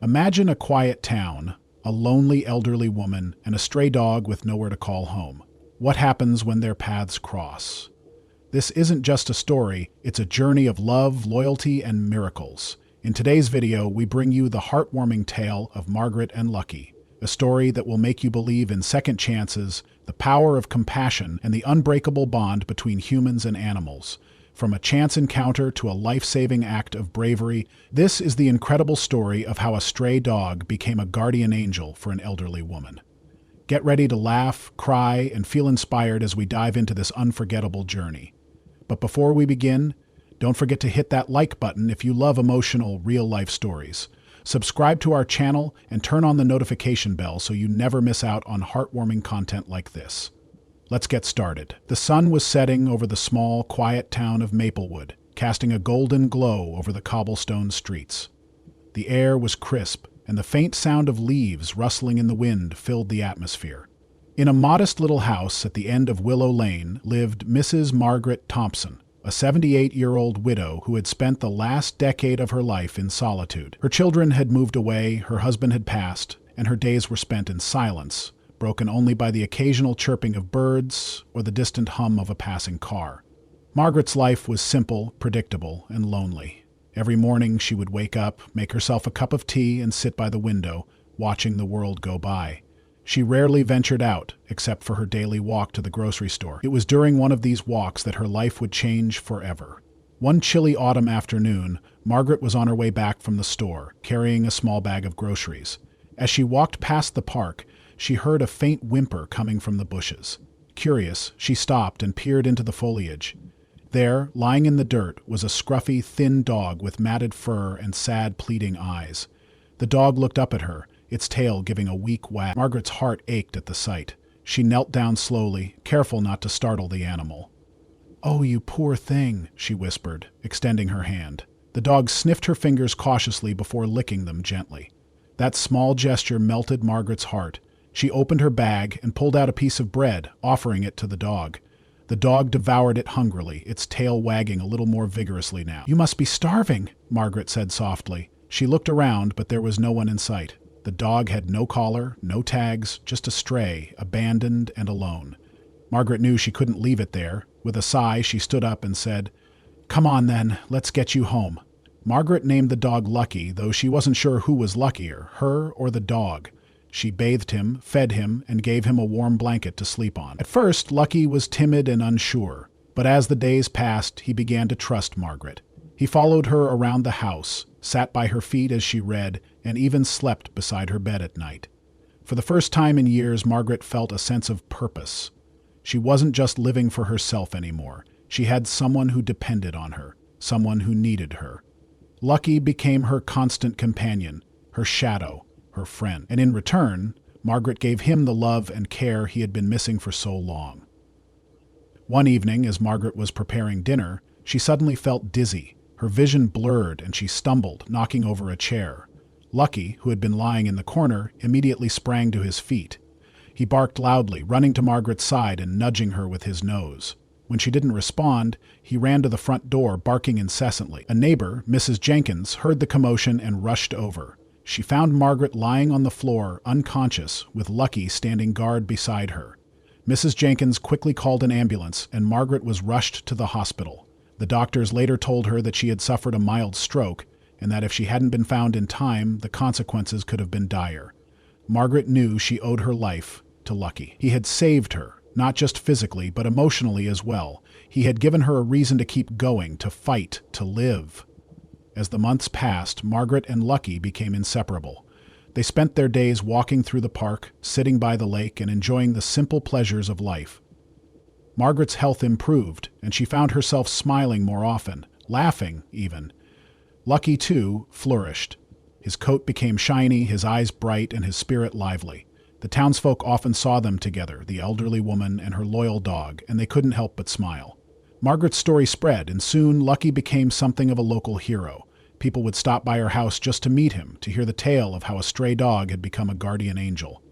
Imagine a quiet town, a lonely elderly woman, and a stray dog with nowhere to call home. What happens when their paths cross? This isn't just a story, it's a journey of love, loyalty, and miracles. In today's video, we bring you the heartwarming tale of Margaret and Lucky, a story that will make you believe in second chances, the power of compassion, and the unbreakable bond between humans and animals. From a chance encounter to a life-saving act of bravery, this is the incredible story of how a stray dog became a guardian angel for an elderly woman. Get ready to laugh, cry, and feel inspired as we dive into this unforgettable journey. But before we begin, don't forget to hit that like button if you love emotional, real-life stories. Subscribe to our channel and turn on the notification bell so you never miss out on heartwarming content like this. Let's get started. The sun was setting over the small, quiet town of Maplewood, casting a golden glow over the cobblestone streets. The air was crisp, and the faint sound of leaves rustling in the wind filled the atmosphere. In a modest little house at the end of Willow Lane lived Mrs. Margaret Thompson, a 78-year-old widow who had spent the last decade of her life in solitude. Her children had moved away, her husband had passed, and her days were spent in silence, broken only by the occasional chirping of birds or the distant hum of a passing car. Margaret's life was simple, predictable, and lonely. Every morning she would wake up, make herself a cup of tea, and sit by the window, watching the world go by. She rarely ventured out, except for her daily walk to the grocery store. It was during one of these walks that her life would change forever. One chilly autumn afternoon, Margaret was on her way back from the store, carrying a small bag of groceries. As she walked past the park, she heard a faint whimper coming from the bushes. Curious, she stopped and peered into the foliage. There, lying in the dirt, was a scruffy, thin dog with matted fur and sad, pleading eyes. The dog looked up at her, its tail giving a weak wag. Margaret's heart ached at the sight. She knelt down slowly, careful not to startle the animal. "Oh, you poor thing," she whispered, extending her hand. The dog sniffed her fingers cautiously before licking them gently. That small gesture melted Margaret's heart. She opened her bag and pulled out a piece of bread, offering it to the dog. The dog devoured it hungrily, its tail wagging a little more vigorously now. "You must be starving," Margaret said softly. She looked around, but there was no one in sight. The dog had no collar, no tags, just a stray, abandoned and alone. Margaret knew she couldn't leave it there. With a sigh, she stood up and said, "Come on then, let's get you home." Margaret named the dog Lucky, though she wasn't sure who was luckier, her or the dog. She bathed him, fed him, and gave him a warm blanket to sleep on. At first, Lucky was timid and unsure, but as the days passed, he began to trust Margaret. He followed her around the house, sat by her feet as she read, and even slept beside her bed at night. For the first time in years, Margaret felt a sense of purpose. She wasn't just living for herself anymore. She had someone who depended on her, someone who needed her. Lucky became her constant companion, her shadow, her friend. And in return, Margaret gave him the love and care he had been missing for so long. One evening, as Margaret was preparing dinner, she suddenly felt dizzy. Her vision blurred and she stumbled, knocking over a chair. Lucky, who had been lying in the corner, immediately sprang to his feet. He barked loudly, running to Margaret's side and nudging her with his nose. When she didn't respond, he ran to the front door, barking incessantly. A neighbor, Mrs. Jenkins, heard the commotion and rushed over. She found Margaret lying on the floor, unconscious, with Lucky standing guard beside her. Mrs. Jenkins quickly called an ambulance, and Margaret was rushed to the hospital. The doctors later told her that she had suffered a mild stroke, and that if she hadn't been found in time, the consequences could have been dire. Margaret knew she owed her life to Lucky. He had saved her, not just physically, but emotionally as well. He had given her a reason to keep going, to fight, to live. As the months passed, Margaret and Lucky became inseparable. They spent their days walking through the park, sitting by the lake, and enjoying the simple pleasures of life. Margaret's health improved, and she found herself smiling more often, laughing even. Lucky, too, flourished. His coat became shiny, his eyes bright, and his spirit lively. The townsfolk often saw them together, the elderly woman and her loyal dog, and they couldn't help but smile. Margaret's story spread, and soon Lucky became something of a local hero. People would stop by her house just to meet him, to hear the tale of how a stray dog had become a guardian angel.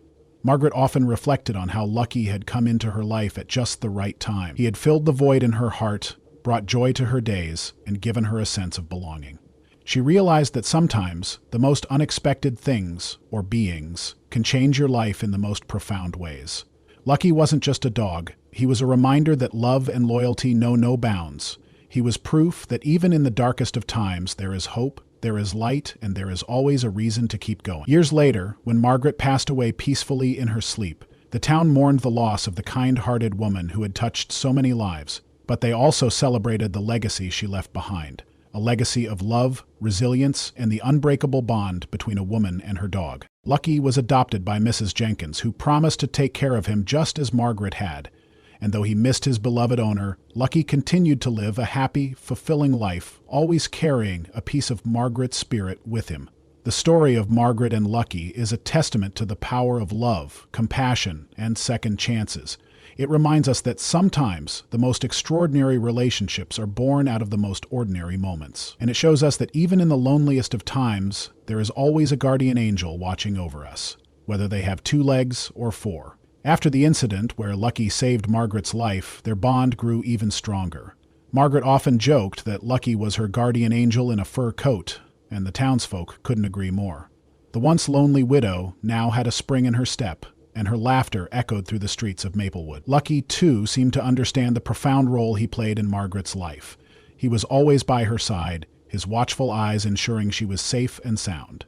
Margaret often reflected on how Lucky had come into her life at just the right time. He had filled the void in her heart, brought joy to her days, and given her a sense of belonging. She realized that sometimes the most unexpected things, or beings, can change your life in the most profound ways. Lucky wasn't just a dog. He was a reminder that love and loyalty know no bounds. He was proof that even in the darkest of times there is hope, there is light, and there is always a reason to keep going. Years later, when Margaret passed away peacefully in her sleep, the town mourned the loss of the kind-hearted woman who had touched so many lives, but they also celebrated the legacy she left behind. A legacy of love, resilience, and the unbreakable bond between a woman and her dog. Lucky was adopted by Mrs. Jenkins, who promised to take care of him just as Margaret had. And though he missed his beloved owner, Lucky continued to live a happy, fulfilling life, always carrying a piece of Margaret's spirit with him. The story of Margaret and Lucky is a testament to the power of love, compassion, and second chances. It reminds us that sometimes the most extraordinary relationships are born out of the most ordinary moments. And it shows us that even in the loneliest of times, there is always a guardian angel watching over us, whether they have 2 legs or 4. After the incident where Lucky saved Margaret's life, their bond grew even stronger. Margaret often joked that Lucky was her guardian angel in a fur coat, and the townsfolk couldn't agree more. The once lonely widow now had a spring in her step, and her laughter echoed through the streets of Maplewood. Lucky, too, seemed to understand the profound role he played in Margaret's life. He was always by her side, his watchful eyes ensuring she was safe and sound.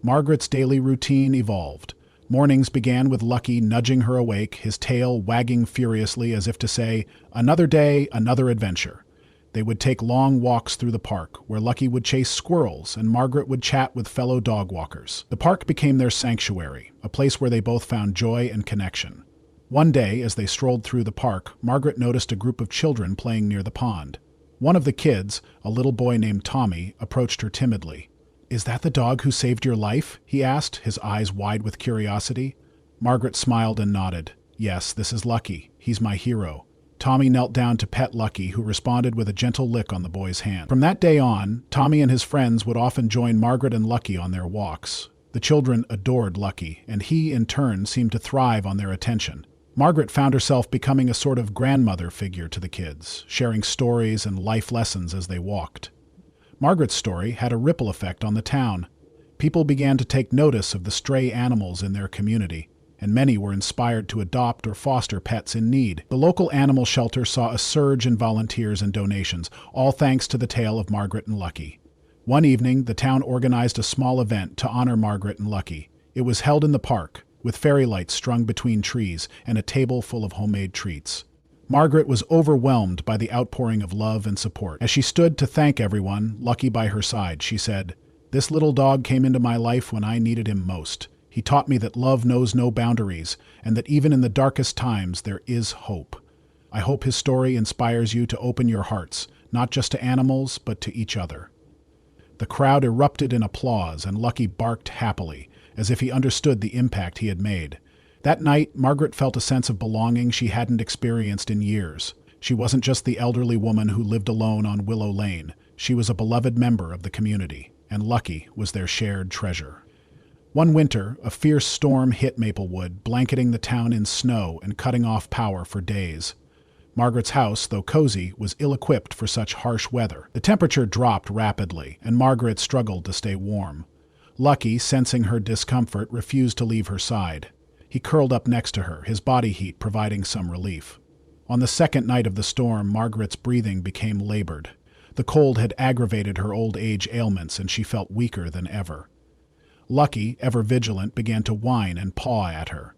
Margaret's daily routine evolved. Mornings began with Lucky nudging her awake, his tail wagging furiously as if to say, "Another day, another adventure." They would take long walks through the park, where Lucky would chase squirrels and Margaret would chat with fellow dog walkers. The park became their sanctuary, a place where they both found joy and connection. One day, as they strolled through the park, Margaret noticed a group of children playing near the pond. One of the kids, a little boy named Tommy, approached her timidly. "Is that the dog who saved your life?" he asked, his eyes wide with curiosity. Margaret smiled and nodded. "Yes, this is Lucky. He's my hero." Tommy knelt down to pet Lucky, who responded with a gentle lick on the boy's hand. From that day on, Tommy and his friends would often join Margaret and Lucky on their walks. The children adored Lucky, and he, in turn, seemed to thrive on their attention. Margaret found herself becoming a sort of grandmother figure to the kids, sharing stories and life lessons as they walked. Margaret's story had a ripple effect on the town. People began to take notice of the stray animals in their community, and many were inspired to adopt or foster pets in need. The local animal shelter saw a surge in volunteers and donations, all thanks to the tale of Margaret and Lucky. One evening, the town organized a small event to honor Margaret and Lucky. It was held in the park, with fairy lights strung between trees and a table full of homemade treats. Margaret was overwhelmed by the outpouring of love and support. As she stood to thank everyone, Lucky by her side, she said, "This little dog came into my life when I needed him most. He taught me that love knows no boundaries, and that even in the darkest times there is hope. I hope his story inspires you to open your hearts, not just to animals, but to each other." The crowd erupted in applause, and Lucky barked happily, as if he understood the impact he had made. That night, Margaret felt a sense of belonging she hadn't experienced in years. She wasn't just the elderly woman who lived alone on Willow Lane. She was a beloved member of the community, and Lucky was their shared treasure. One winter, a fierce storm hit Maplewood, blanketing the town in snow and cutting off power for days. Margaret's house, though cozy, was ill-equipped for such harsh weather. The temperature dropped rapidly, and Margaret struggled to stay warm. Lucky, sensing her discomfort, refused to leave her side. He curled up next to her, his body heat providing some relief. On the second night of the storm, Margaret's breathing became labored. The cold had aggravated her old age ailments, and she felt weaker than ever. Lucky, ever vigilant, began to whine and paw at her.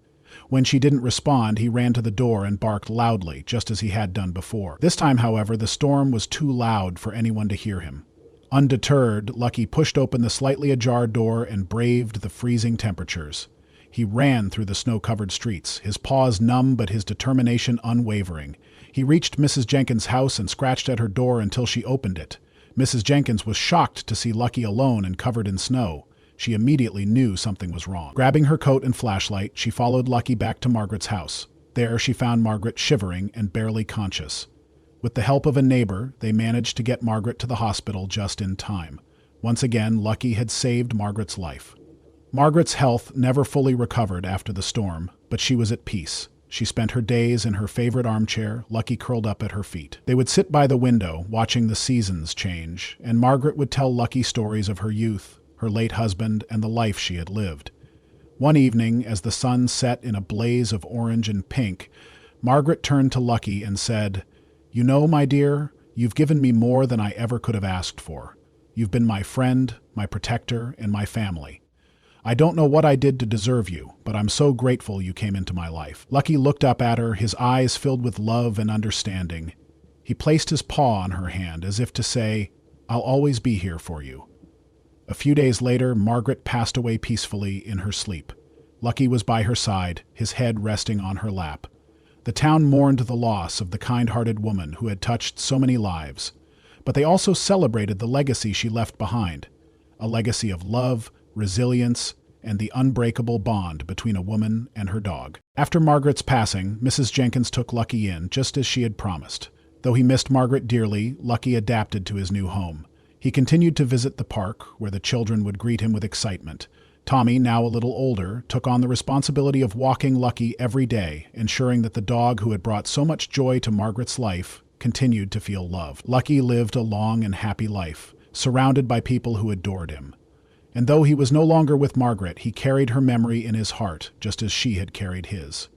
When she didn't respond, he ran to the door and barked loudly, just as he had done before. This time, however, the storm was too loud for anyone to hear him. Undeterred, Lucky pushed open the slightly ajar door and braved the freezing temperatures. He ran through the snow-covered streets, his paws numb but his determination unwavering. He reached Mrs. Jenkins' house and scratched at her door until she opened it. Mrs. Jenkins was shocked to see Lucky alone and covered in snow. She immediately knew something was wrong. Grabbing her coat and flashlight, she followed Lucky back to Margaret's house. There she found Margaret shivering and barely conscious. With the help of a neighbor, they managed to get Margaret to the hospital just in time. Once again, Lucky had saved Margaret's life. Margaret's health never fully recovered after the storm, but she was at peace. She spent her days in her favorite armchair, Lucky curled up at her feet. They would sit by the window, watching the seasons change, and Margaret would tell Lucky stories of her youth, her late husband, and the life she had lived. One evening, as the sun set in a blaze of orange and pink, Margaret turned to Lucky and said, "You know, my dear, you've given me more than I ever could have asked for. You've been my friend, my protector, and my family. I don't know what I did to deserve you, but I'm so grateful you came into my life." Lucky looked up at her, his eyes filled with love and understanding. He placed his paw on her hand as if to say, "I'll always be here for you." A few days later, Margaret passed away peacefully in her sleep. Lucky was by her side, his head resting on her lap. The town mourned the loss of the kind-hearted woman who had touched so many lives, but they also celebrated the legacy she left behind, a legacy of love, resilience, and the unbreakable bond between a woman and her dog. After Margaret's passing, Mrs. Jenkins took Lucky in, just as she had promised. Though he missed Margaret dearly, Lucky adapted to his new home. He continued to visit the park, where the children would greet him with excitement. Tommy, now a little older, took on the responsibility of walking Lucky every day, ensuring that the dog who had brought so much joy to Margaret's life continued to feel loved. Lucky lived a long and happy life, surrounded by people who adored him. And though he was no longer with Margaret, he carried her memory in his heart, just as she had carried his.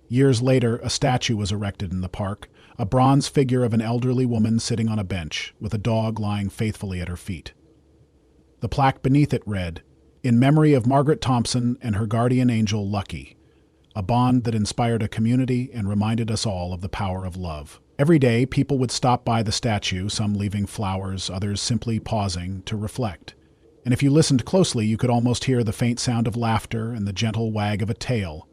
Years later, a statue was erected in the park, a bronze figure of an elderly woman sitting on a bench, with a dog lying faithfully at her feet. The plaque beneath it read, "In memory of Margaret Thompson and her guardian angel, Lucky," a bond that inspired a community and reminded us all of the power of love. Every day, people would stop by the statue, some leaving flowers, others simply pausing to reflect. And if you listened closely, you could almost hear the faint sound of laughter and the gentle wag of a tail,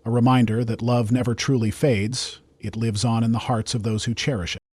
a reminder that love never truly fades, it lives on in the hearts of those who cherish it.